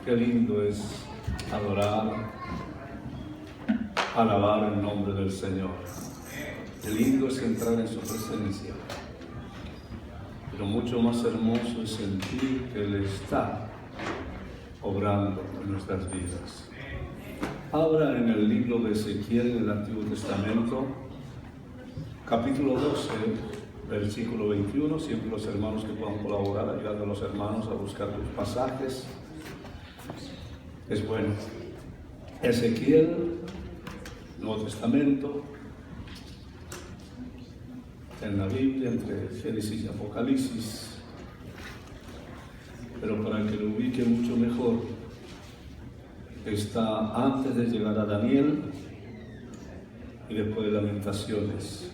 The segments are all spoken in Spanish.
Qué lindo es adorar, alabar el nombre del Señor. Qué lindo es entrar en su presencia. Pero mucho más hermoso es sentir que Él está obrando en nuestras vidas. Abra en el libro de Ezequiel, en el Antiguo Testamento, capítulo 12, versículo 21. Siempre los hermanos que puedan colaborar, ayudando a los hermanos a buscar los pasajes. Es bueno. Ezequiel, Nuevo Testamento, en la Biblia, entre Génesis y Apocalipsis. Pero para que lo ubique mucho mejor, está antes de llegar a Daniel y después de Lamentaciones.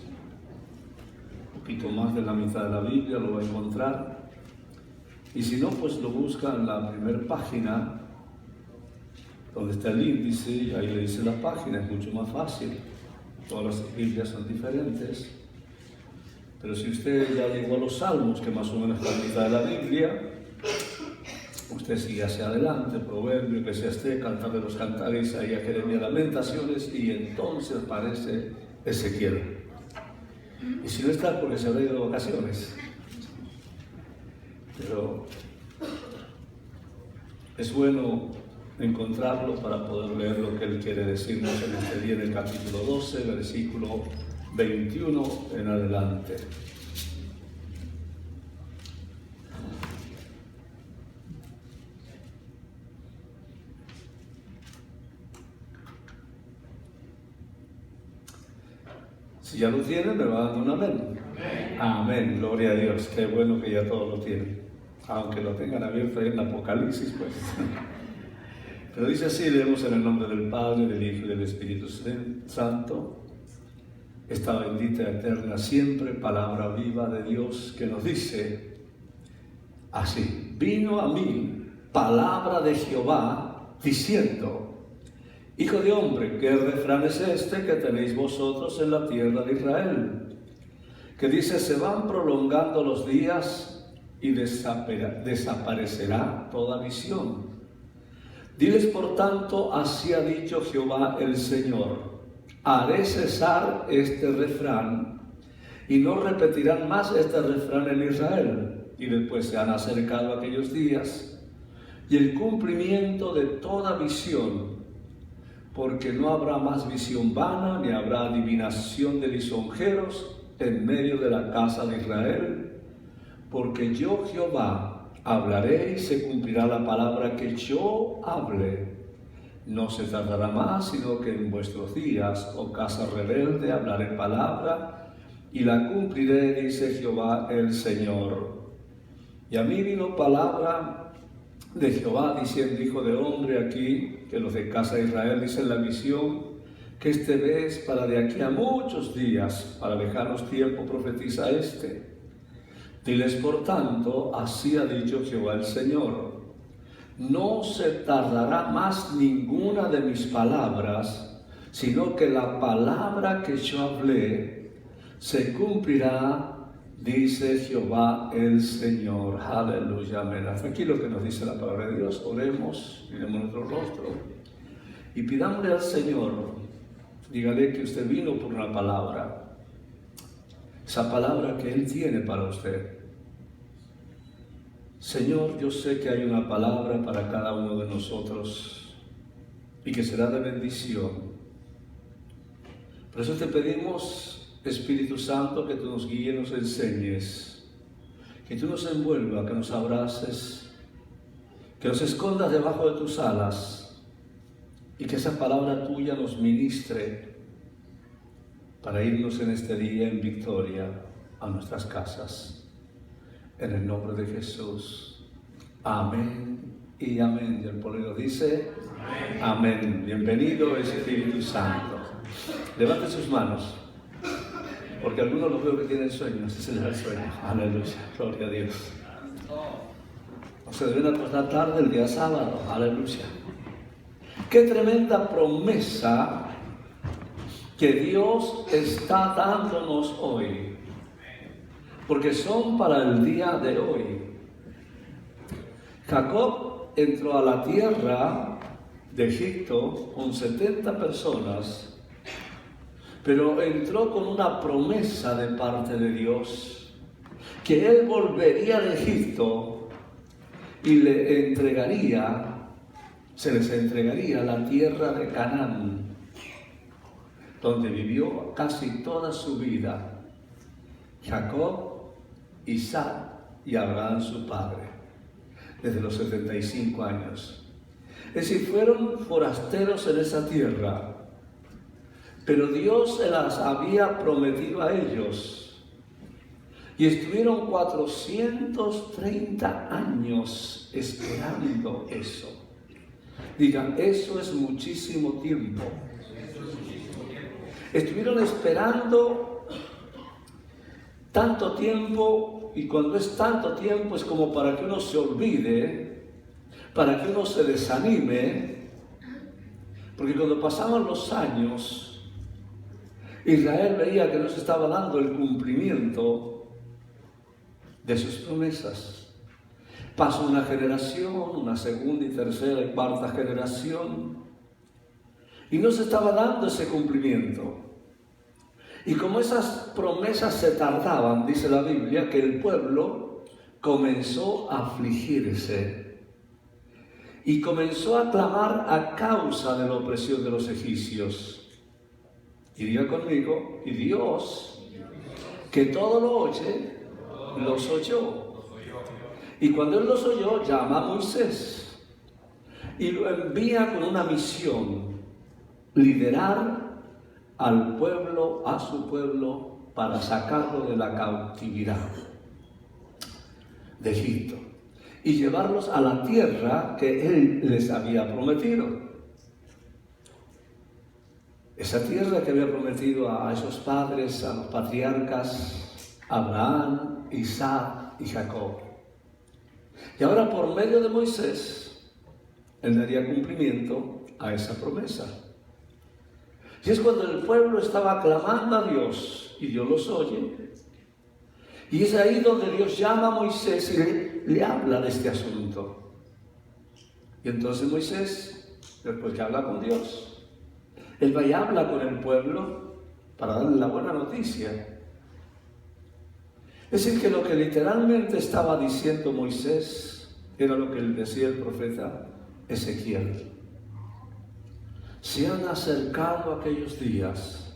Un poquito más de la mitad de la Biblia lo va a encontrar. Y si no, pues lo busca en la primera página, donde está el índice, y ahí le dice la página, es mucho más fácil. Todas las Biblias son diferentes. Pero si usted ya llegó a los Salmos, que más o menos es la mitad de la Biblia, usted sigue hacia adelante, Proverbio, Eclesiastés, Cantar de los Cantares, Isaías, Jeremías, Lamentaciones, y entonces aparece Ezequiel. Y si no está, porque se habrá ido de vacaciones. Pero es bueno encontrarlo para poder leer lo que Él quiere decirnos en este día, en el capítulo 12, versículo 21 en adelante. Si ya lo tienen, me va dando un amén. Amén. Amén, gloria a Dios. Qué bueno que ya todos lo tienen. Aunque lo tengan abierto ahí en Apocalipsis, pues. Pero dice así, leemos en el nombre del Padre, del Hijo y del Espíritu Santo. Esta bendita, eterna, siempre palabra viva de Dios que nos dice así: vino a mí palabra de Jehová diciendo: Hijo de hombre, ¿qué refrán es este que tenéis vosotros en la tierra de Israel? Que dice: se van prolongando los días y desaparecerá toda visión. Diles por tanto, así ha dicho Jehová el Señor: haré cesar este refrán y no repetirán más este refrán en Israel. Y después se han acercado aquellos días y el cumplimiento de toda visión, porque no habrá más visión vana, ni habrá adivinación de lisonjeros en medio de la casa de Israel, porque yo Jehová hablaré y se cumplirá la palabra que yo hable. No se tardará más, sino que en vuestros días, oh casa rebelde, hablaré palabra y la cumpliré, dice Jehová el Señor. Y a mí vino palabra de Jehová diciendo: hijo de hombre, aquí que los de casa de Israel dicen la visión que este ves para de aquí a muchos días, para lejanos tiempos profetiza este. Diles por tanto, así ha dicho Jehová el Señor: no se tardará más ninguna de mis palabras, sino que la palabra que yo hablé se cumplirá, dice Jehová el Señor. Aleluya, amén. Hasta aquí lo que nos dice la palabra de Dios. Oremos, miremos nuestro rostro y pidámosle al Señor, dígale que usted vino por una palabra, esa palabra que Él tiene para usted. Señor, yo sé que hay una palabra para cada uno de nosotros y que será de bendición. Por eso te pedimos, Espíritu Santo, que tú nos guíes, nos enseñes, que tú nos envuelvas, que nos abraces, que nos escondas debajo de tus alas y que esa palabra tuya nos ministre para irnos en este día en victoria a nuestras casas. En el nombre de Jesús. Amén y amén. Y el pueblo dice: amén. Amén. Bienvenido, Espíritu Santo. Levante sus manos, porque algunos los veo que tienen sueño. Ese es el sueño. Aleluya. Gloria a Dios. O se deben acostar tarde el día sábado. Aleluya. Qué tremenda promesa que Dios está dándonos hoy, porque son para el día de hoy. Jacob entró a la tierra de Egipto con 70 personas, pero entró con una promesa de parte de Dios, que él volvería de Egipto y se les entregaría la tierra de Canaán, donde vivió casi toda su vida Jacob, Isaac y Abraham su padre, desde los 75 años. Es decir, fueron forasteros en esa tierra, pero Dios se las había prometido a ellos. Y estuvieron 430 años esperando eso. Digan, eso es muchísimo tiempo. Estuvieron esperando tanto tiempo, y cuando es tanto tiempo es como para que uno se olvide, para que uno se desanime, porque cuando pasaban los años, Israel veía que no se estaba dando el cumplimiento de sus promesas. Pasó una generación, una segunda y tercera y cuarta generación, y no se estaba dando ese cumplimiento. Y como esas promesas se tardaban, dice la Biblia, que el pueblo comenzó a afligirse y comenzó a clamar a causa de la opresión de los egipcios. Y diga conmigo, y Dios, que todo lo oye, los oyó. Y cuando él los oyó, llama a Moisés y lo envía con una misión: liderar al pueblo, a su pueblo, para sacarlo de la cautividad de Egipto y llevarlos a la tierra que él les había prometido. Esa tierra que había prometido a esos padres, a los patriarcas Abraham, Isaac y Jacob. Y ahora, por medio de Moisés, él daría cumplimiento a esa promesa. Y es cuando el pueblo estaba clamando a Dios y Dios los oye. Y es ahí donde Dios llama a Moisés y le habla de este asunto. Y entonces Moisés, después que habla con Dios, él va y habla con el pueblo para darle la buena noticia. Es decir, que lo que literalmente estaba diciendo Moisés era lo que decía el profeta Ezequiel. Se han acercado aquellos días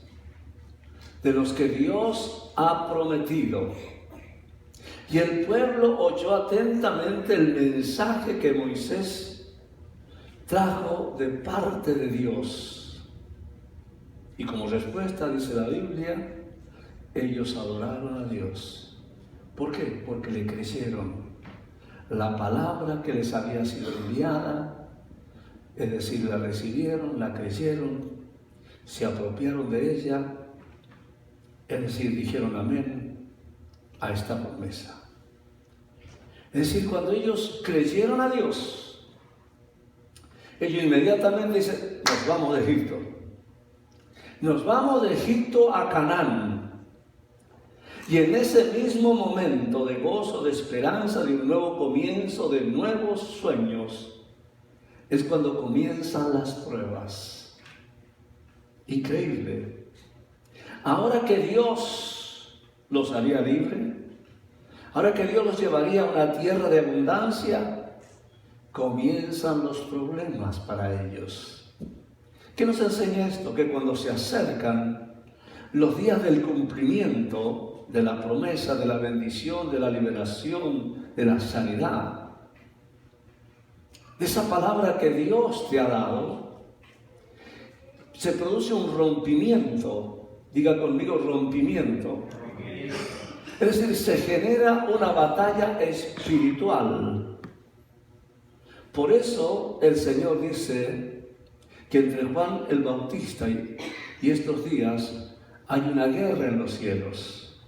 de los que Dios ha prometido. Y el pueblo oyó atentamente el mensaje que Moisés trajo de parte de Dios. Y como respuesta, dice la Biblia, ellos adoraron a Dios. ¿Por qué? Porque le creyeron la palabra que les había sido enviada, es decir, la recibieron, la creyeron, se apropiaron de ella, es decir, dijeron amén a esta promesa. Es decir, cuando ellos creyeron a Dios, ellos inmediatamente dicen, nos vamos de Egipto. Nos vamos de Egipto a Canaán. Y en ese mismo momento de gozo, de esperanza, de un nuevo comienzo, de nuevos sueños, es cuando comienzan las pruebas. Increíble. Ahora que Dios los haría libre, ahora que Dios los llevaría a una tierra de abundancia, comienzan los problemas para ellos. ¿Qué nos enseña esto? Que cuando se acercan los días del cumplimiento de la promesa, de la bendición, de la liberación, de la sanidad, de esa palabra que Dios te ha dado, se produce un rompimiento. Diga conmigo, rompimiento. Es decir, se genera una batalla espiritual. Por eso el Señor dice que entre Juan el Bautista y estos días hay una guerra en los cielos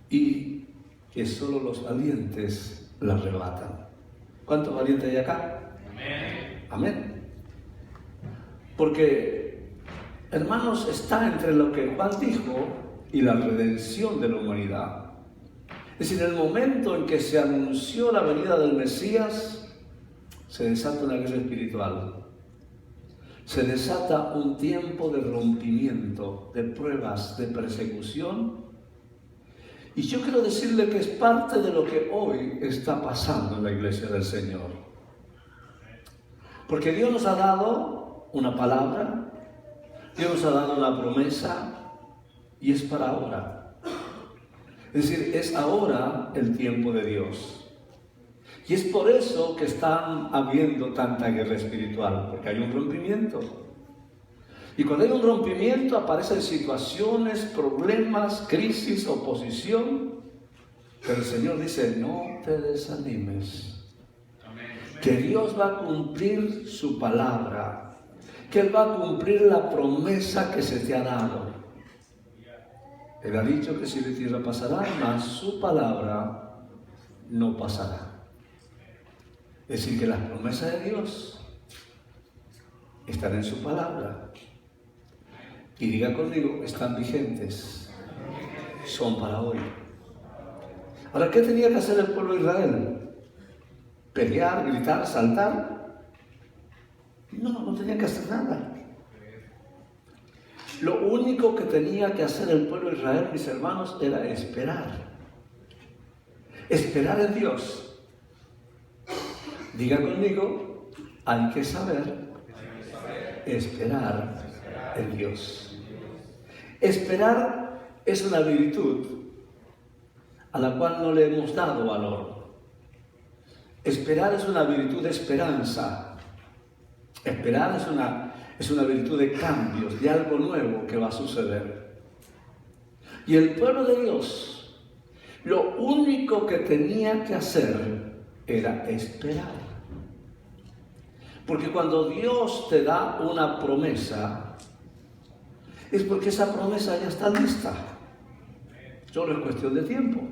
y que solo los valientes la arrebatan. ¿Cuántos valientes hay acá? Amén. Amén. Porque, hermanos, está entre lo que Juan dijo y la redención de la humanidad. Es decir, en el momento en que se anunció la venida del Mesías, se desata una guerra espiritual. Se desata un tiempo de rompimiento, de pruebas, de persecución. Y yo quiero decirle que es parte de lo que hoy está pasando en la iglesia del Señor. Porque Dios nos ha dado una palabra, Dios nos ha dado una promesa y es para ahora. Es decir, es ahora el tiempo de Dios. Y es por eso que están habiendo tanta guerra espiritual, porque hay un rompimiento. Y cuando hay un rompimiento aparecen situaciones, problemas, crisis, oposición. Pero el Señor dice, no te desanimes. Que Dios va a cumplir su palabra. Que Él va a cumplir la promesa que se te ha dado. Él ha dicho que si la tierra pasará, mas su palabra no pasará. Es decir, que las promesas de Dios están en su palabra. Y diga conmigo, están vigentes. Son para hoy. Ahora, ¿qué tenía que hacer el pueblo de Israel? ¿Pelear, gritar, saltar? No tenía que hacer nada. Lo único que tenía que hacer el pueblo de Israel, mis hermanos, era esperar. Esperar en Dios. Diga conmigo, hay que saber esperar en Dios. Esperar es una virtud a la cual no le hemos dado valor. Esperar es una virtud de esperanza. Esperar es una virtud de cambios, de algo nuevo que va a suceder. Y el pueblo de Dios, lo único que tenía que hacer era esperar. Porque cuando Dios te da una promesa, es porque esa promesa ya está lista. Solo es cuestión de tiempo.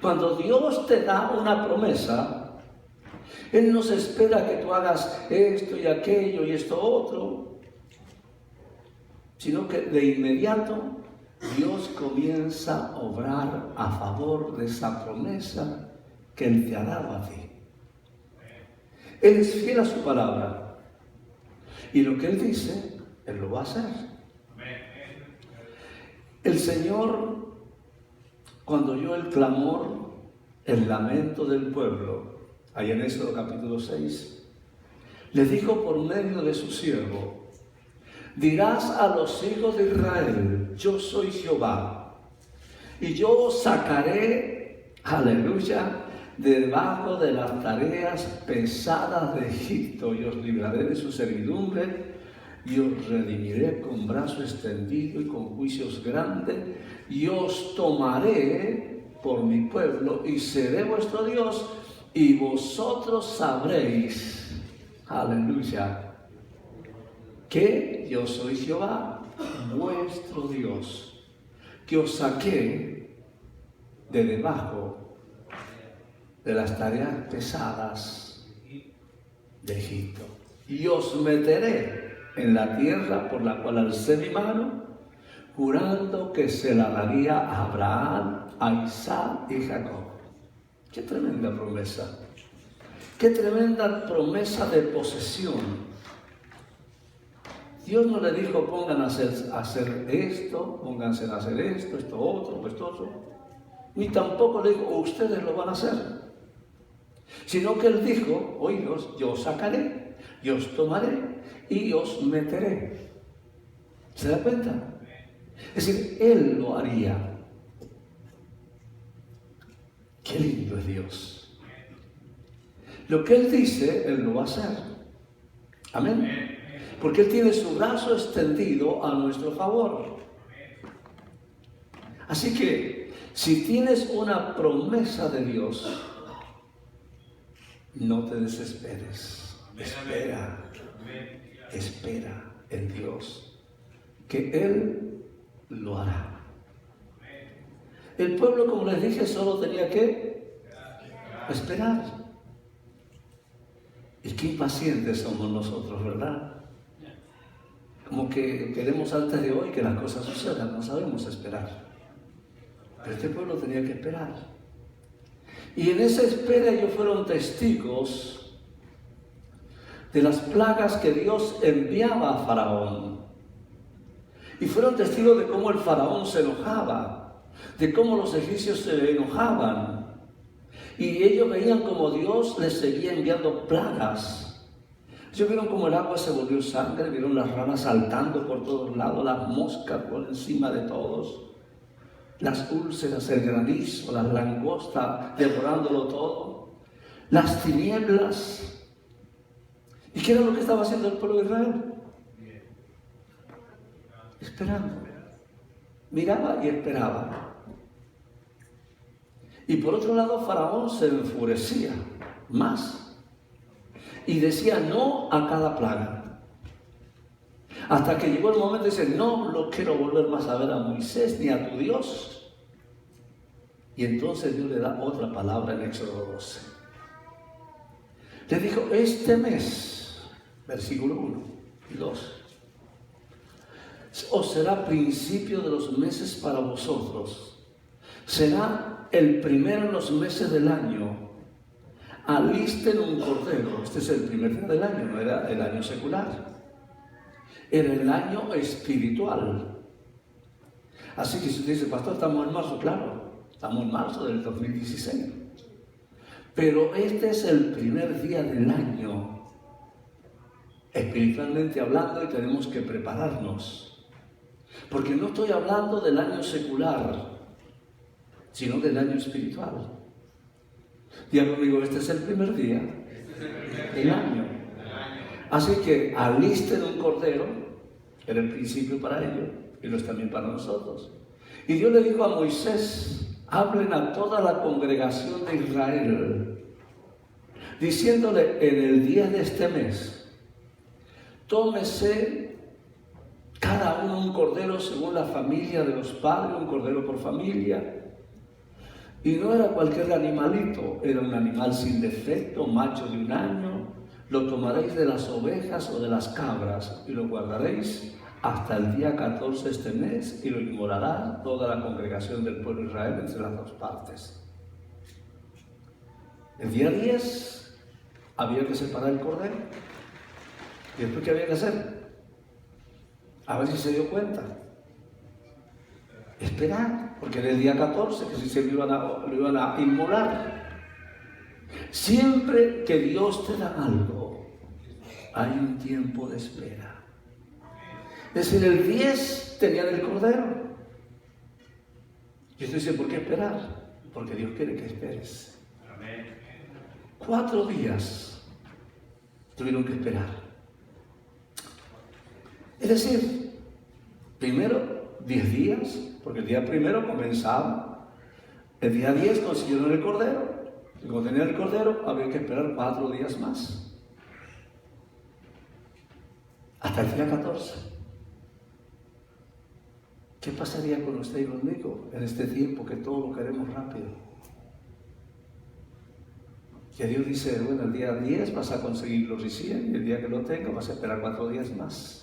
Cuando Dios te da una promesa, Él no se espera que tú hagas esto y aquello y esto otro, sino que de inmediato Dios comienza a obrar a favor de esa promesa que Él te ha dado a ti. Él es fiel a su palabra. Y lo que Él dice, Él lo va a hacer. El Señor, cuando oyó el clamor, el lamento del pueblo, ahí en Éxodo capítulo 6, le dijo por medio de su siervo, dirás a los hijos de Israel, yo soy Jehová, y yo os sacaré, aleluya, debajo de las tareas pesadas de Egipto, y os libraré de su servidumbre, y os redimiré con brazo extendido y con juicios grandes, y os tomaré por mi pueblo, y seré vuestro Dios, y vosotros sabréis, aleluya, que yo soy Jehová, vuestro Dios, que os saqué de debajo de las tareas pesadas de Egipto, y os meteré en la tierra por la cual alcé mi mano, jurando que se la daría a Abraham, a Isaac y Jacob. ¡Qué tremenda promesa! ¡Qué tremenda promesa de posesión! Dios no le dijo, pongan a hacer esto, pónganse a hacer esto, esto otro. Ni tampoco le dijo, ustedes lo van a hacer. Sino que Él dijo, oídos, yo os sacaré, yo os tomaré y os meteré. ¿Se da cuenta? Es decir, Él lo haría. Qué lindo es Dios. Lo que Él dice, Él lo va a hacer. Amén. Porque Él tiene su brazo extendido a nuestro favor. Así que, si tienes una promesa de Dios, no te desesperes. Espera en Dios, que Él lo hará. El pueblo, como les dije, solo tenía que esperar. Y qué impacientes somos nosotros, ¿verdad? Como que queremos antes de hoy que las cosas sucedan, no sabemos esperar. Pero este pueblo tenía que esperar. Y en esa espera ellos fueron testigos de las plagas que Dios enviaba a Faraón. Y fueron testigos de cómo el Faraón se enojaba, de cómo los egipcios se enojaban. Y ellos veían como Dios les seguía enviando plagas. Ellos vieron como el agua se volvió sangre, vieron las ranas saltando por todos lados, las moscas por encima de todos, las úlceras, el granizo, las langostas devorándolo todo, las tinieblas. ¿Y qué era lo que estaba haciendo el pueblo de Israel? Esperando. Miraba y esperaba. Y por otro lado, Faraón se enfurecía más y decía no a cada plaga. Hasta que llegó el momento de decir, no lo quiero volver más a ver a Moisés ni a tu Dios. Y entonces Dios le da otra palabra en Éxodo 12. Le dijo, este mes, versículo 1 y 2, os será principio de los meses para vosotros. Será el primero en los meses del año. Alisten un cordero. Este es el primer día del año, no era el año secular. Era el año espiritual. Así que si usted dice, pastor, estamos en marzo, claro, estamos en marzo del 2016. Pero este es el primer día del año, espiritualmente hablando, y tenemos que prepararnos. Porque no estoy hablando del año secular, sino del año espiritual. Diga conmigo, este es el primer día del año. Así que alisten un cordero, era el principio para ellos, y lo es también para nosotros. Y Dios le dijo a Moisés, hablen a toda la congregación de Israel, diciéndole, en el día de este mes, tómese cada uno un cordero según la familia de los padres, un cordero por familia. Y no era cualquier animalito, era un animal sin defecto, macho de un año. Lo tomaréis de las ovejas o de las cabras y lo guardaréis hasta el día 14 de este mes y lo inmolará toda la congregación del pueblo de Israel entre las dos partes. El día 10 había que separar el cordero. ¿Y después qué había que hacer? A ver si se dio cuenta. Esperar, porque era el día 14 que si se lo iban a inmolar. Siempre que Dios te da algo, hay un tiempo de espera. Es decir, el 10 tenían el cordero. Y usted dice, ¿por qué esperar? Porque Dios quiere que esperes. 4 días tuvieron que esperar. Es decir, primero 10 días, porque el día primero comenzaba, el día 10 consiguieron el cordero, y cuando tenían el cordero había que esperar 4 días más, hasta el día 14. ¿Qué pasaría con usted y conmigo en este tiempo que todo lo queremos rápido? Que Dios dice, bueno, el día 10 vas a conseguirlo recién, y el día que lo tenga vas a esperar 4 días más.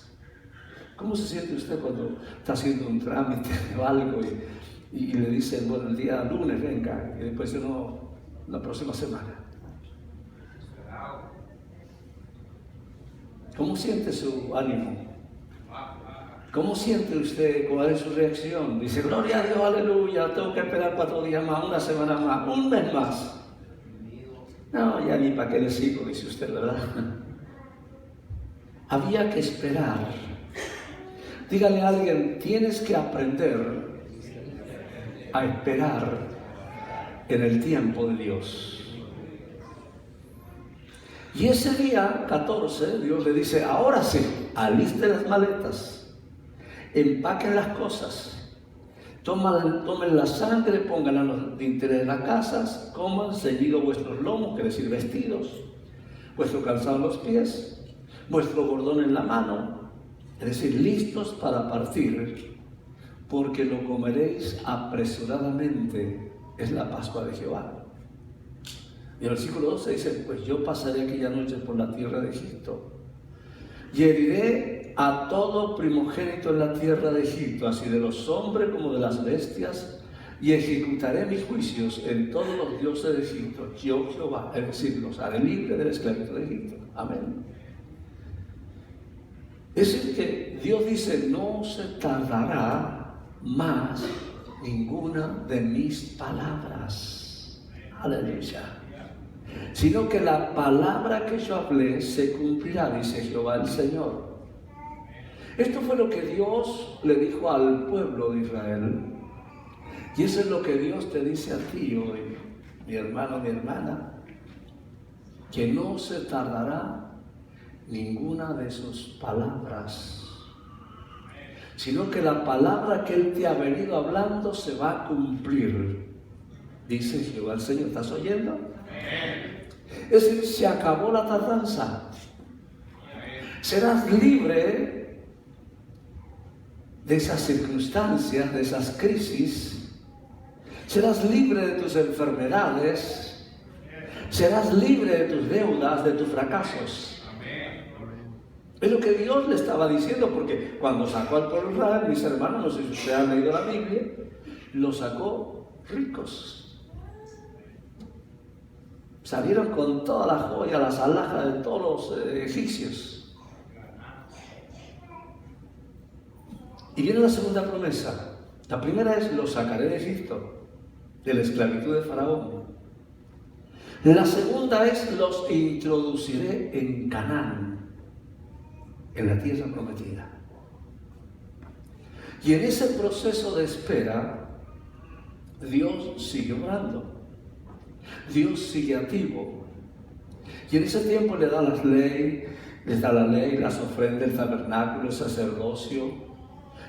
¿Cómo se siente usted cuando está haciendo un trámite o algo y le dicen, bueno, el día lunes venga, y después no, la próxima semana? ¿Cómo siente su ánimo? ¿Cómo siente usted? ¿Cuál es su reacción? Dice, gloria a Dios, aleluya, tengo que esperar 4 días más, una semana más, un mes más. No, ya ni para qué le sigo, dice usted, ¿verdad? Había que esperar. Dígale a alguien, tienes que aprender a esperar en el tiempo de Dios. Y ese día 14, Dios le dice, ahora sí, alisten las maletas, empaquen las cosas, tomen la sangre, pónganla en los dinteles de las casas, coman ceñidos vuestros lomos, quiere decir vestidos, vuestro calzado en los pies, vuestro bordón en la mano, es decir, listos para partir, porque lo comeréis apresuradamente, es la Pascua de Jehová. Y el versículo 12 dice, pues yo pasaré aquella noche por la tierra de Egipto, y heriré a todo primogénito en la tierra de Egipto, así de los hombres como de las bestias, y ejecutaré mis juicios en todos los dioses de Egipto, yo Jehová, es decir, los haré libres de la esclavitud de Egipto. Amén. Es decir, que Dios dice, no se tardará más ninguna de mis palabras. Aleluya. Sino que la palabra que yo hablé se cumplirá, dice Jehová el Señor. Esto fue lo que Dios le dijo al pueblo de Israel. Y eso es lo que Dios te dice a ti hoy, mi hermano, mi hermana. Que no se tardará ninguna de sus palabras, sino que la palabra que Él te ha venido hablando se va a cumplir, dice Jehová el Señor. ¿Estás oyendo? Es decir, se acabó la tardanza. Serás libre de esas circunstancias, de esas crisis. Serás libre de tus enfermedades. Serás libre de tus deudas, de tus fracasos. Es lo que Dios le estaba diciendo, porque cuando sacó al pueblo de Israel, mis hermanos, no sé si ustedes han leído la Biblia, lo sacó ricos. Salieron con toda la joya, las alhajas de todos los egipcios. Y viene la segunda promesa. La primera es: los sacaré de Egipto, de la esclavitud de Faraón. La segunda es: los introduciré en Canaán, en la tierra prometida. Y en ese proceso de espera, Dios sigue obrando. Dios sigue activo. Y en ese tiempo le da las leyes, les da la ley, las ofrendas, el tabernáculo, el sacerdocio.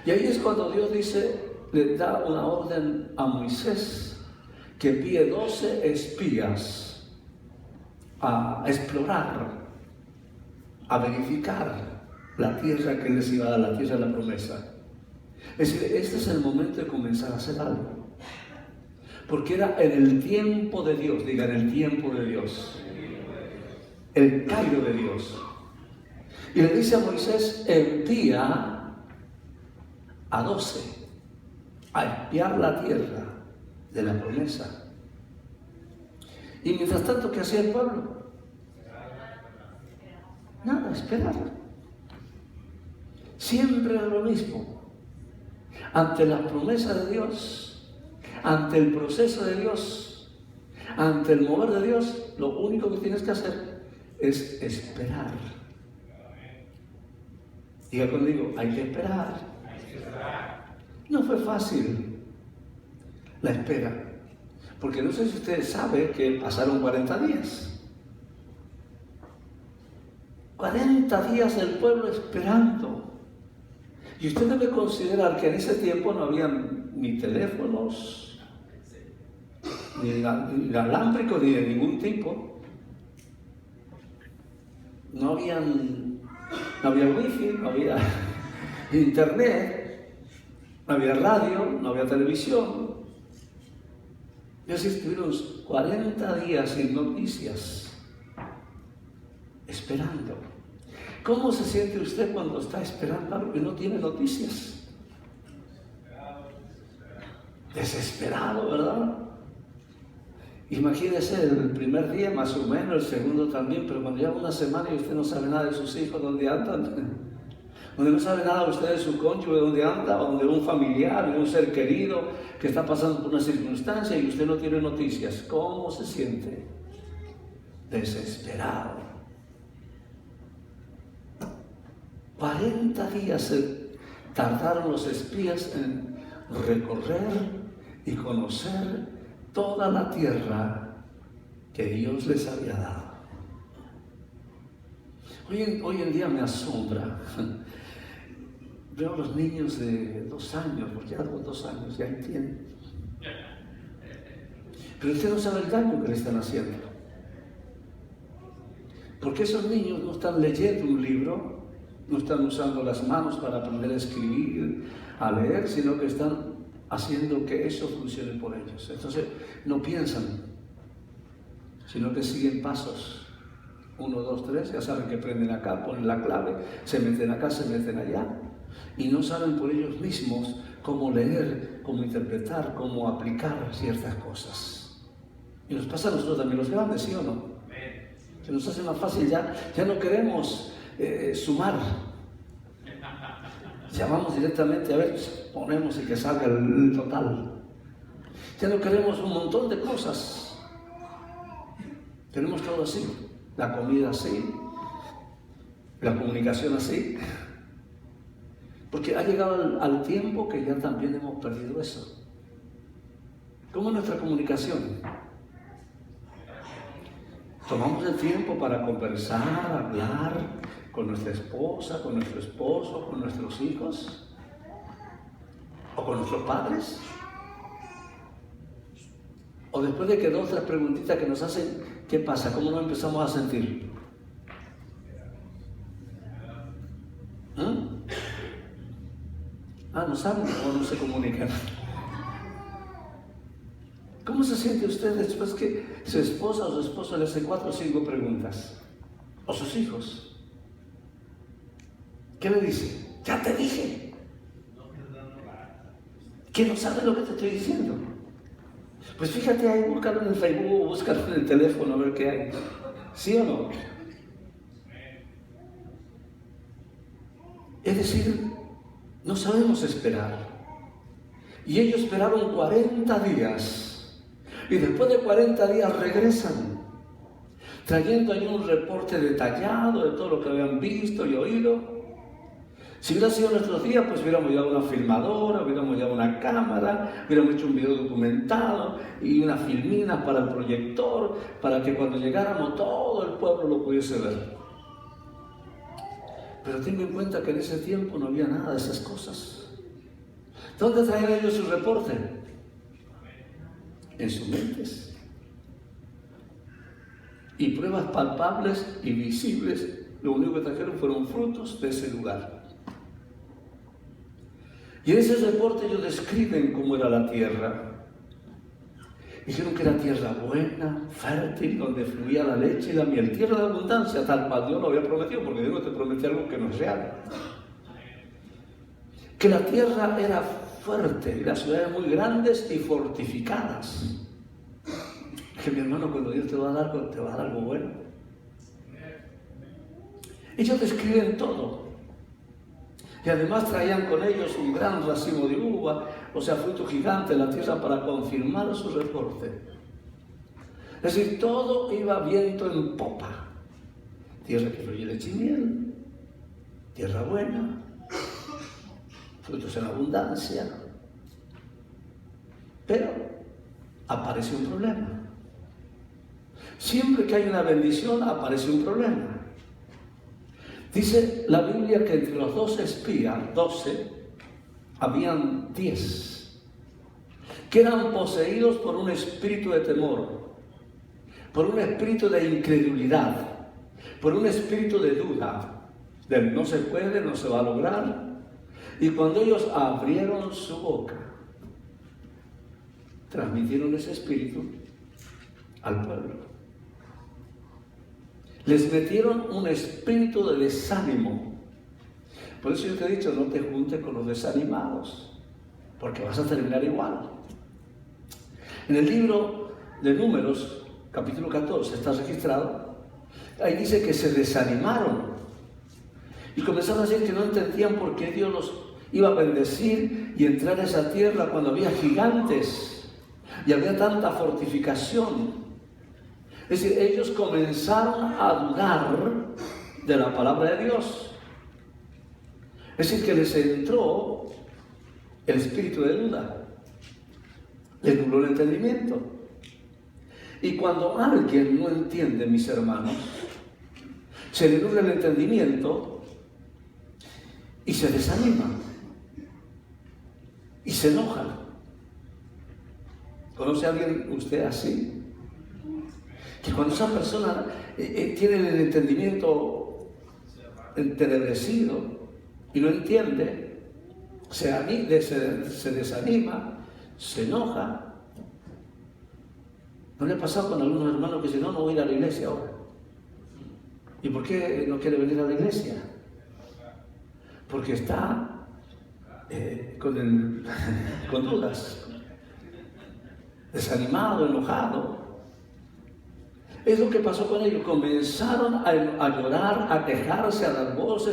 Y ahí es cuando Dios dice, le da una orden a Moisés que envíe 12 espías a explorar, a verificar la tierra que les iba a dar, la tierra de la promesa. Es decir, este es el momento de comenzar a hacer algo. Porque era en el tiempo de Dios, diga, en el tiempo de Dios. El Cairo de Dios. Y le dice a Moisés, envía a 12 a espiar la tierra de la promesa. Y mientras tanto, ¿qué hacía el pueblo? Nada, esperar. Siempre era lo mismo. Ante la promesa de Dios, ante el proceso de Dios, ante el mover de Dios, lo único que tienes que hacer es esperar. Diga conmigo, hay que esperar. No fue fácil la espera, porque no sé si ustedes saben que pasaron 40 días. 40 días el pueblo esperando. Y usted debe considerar que en ese tiempo no habían ni teléfonos, ni inalámbricos, ni de ningún tipo. No había wifi, no había internet, no había radio, no había televisión. Y así estuvieron 40 días sin noticias, esperando. ¿Cómo se siente usted cuando está esperando algo que no tiene noticias? Desesperado, ¿verdad? Imagínese el primer día más o menos, el segundo también, pero cuando lleva una semana y usted no sabe nada de sus hijos, dónde andan, donde no sabe nada usted de su cónyuge, dónde anda, o de un familiar, de un ser querido que está pasando por una circunstancia y usted no tiene noticias, ¿cómo se siente? Desesperado. 40 días se tardaron los espías en recorrer y conocer toda la tierra que Dios les había dado. Hoy en día me asombra. Veo a los niños de 2 años, porque ya con 2 años ya entienden. Pero usted no sabe el daño que le están haciendo. Porque esos niños no están leyendo un libro, no están usando las manos para aprender a escribir, a leer, sino que están haciendo que eso funcione por ellos. Entonces no piensan, sino que siguen pasos. 1, 2, 3, ya saben que prenden acá, ponen la clave, se meten acá, se meten allá. Y no saben por ellos mismos cómo leer, cómo interpretar, cómo aplicar ciertas cosas. Y nos pasa a nosotros también los grandes, ¿sí o no? Se nos hace más fácil, ya no queremos sumar, Llamamos directamente a ver, ponemos y que salga el total. Ya no queremos un montón de cosas. Queremos todo así. La comida así. La comunicación así. Porque ha llegado al tiempo que ya también hemos perdido eso. ¿Cómo es nuestra comunicación? Tomamos el tiempo para conversar, hablar con nuestra esposa, con nuestro esposo, con nuestros hijos o con nuestros padres. O después de que 2 o 3 preguntitas que nos hacen, ¿qué pasa? ¿Cómo nos empezamos a sentir? ¿No saben o no se comunican? ¿Cómo se siente usted después que su esposa o su esposo le hace 4 o 5 preguntas? ¿O sus hijos? ¿Qué le dice? Ya te dije. ¿Que no sabe lo que te estoy diciendo? Pues fíjate ahí, búscalo en el Facebook o búscalo en el teléfono a ver qué hay. ¿Sí o no? Es decir, no sabemos esperar. Y ellos esperaron 40 días. Y después de 40 días regresan, trayendo ahí un reporte detallado de todo lo que habían visto y oído. Si hubiera sido nuestros días, pues hubiéramos llevado una filmadora, hubiéramos llevado una cámara, hubiéramos hecho un video documentado y unas filminas para el proyector, para que cuando llegáramos todo el pueblo lo pudiese ver. Pero tengo en cuenta que en ese tiempo no había nada de esas cosas. ¿Dónde traían ellos su reporte? En sus mentes. Y pruebas palpables y visibles, lo único que trajeron fueron frutos de ese lugar. Y en ese reporte ellos describen cómo era la tierra. Dijeron que era tierra buena, fértil, donde fluía la leche y la miel. Tierra de abundancia, tal cual Dios lo había prometido, porque Dios no te promete algo que no es real. Que la tierra era fuerte, y las ciudades muy grandes y fortificadas. Que mi hermano, cuando Dios te va a dar algo bueno. Ellos describen todo. Y además traían con ellos un gran racimo de uva, o sea, fruto gigante en la tierra para confirmar su reporte. Es decir, todo iba viento en popa. Tierra que fluye leche y miel, tierra buena, frutos en abundancia. Pero aparece un problema. Siempre que hay una bendición, aparece un problema. Dice la Biblia que entre los 12 espías, 12, habían 10, que eran poseídos por un espíritu de temor, por un espíritu de incredulidad, por un espíritu de duda, del no se puede, no se va a lograr. Y cuando ellos abrieron su boca, transmitieron ese espíritu al pueblo. Les metieron un espíritu de desánimo. Por eso yo te he dicho, no te juntes con los desanimados, porque vas a terminar igual. En el libro de Números, capítulo 14, está registrado, ahí dice que se desanimaron y comenzaron a decir que no entendían por qué Dios los iba a bendecir y entrar a esa tierra cuando había gigantes y había tanta fortificación. Es decir, ellos comenzaron a dudar de la palabra de Dios. Es decir, que les entró el espíritu de duda. Les nubló el entendimiento. Y cuando alguien no entiende, mis hermanos, se le nubla el entendimiento y se desanima. Y se enoja. ¿Conoce a alguien usted así? Que cuando esa persona tiene el entendimiento entenebrecido y no entiende, se desanima, se enoja. ¿No le ha pasado con algunos hermanos que dicen, no voy a ir a la iglesia ahora? ¿Y por qué no quiere venir a la iglesia? Porque está con dudas, desanimado, enojado. Es lo que pasó con ellos. Comenzaron a llorar, a quejarse, a dar voces.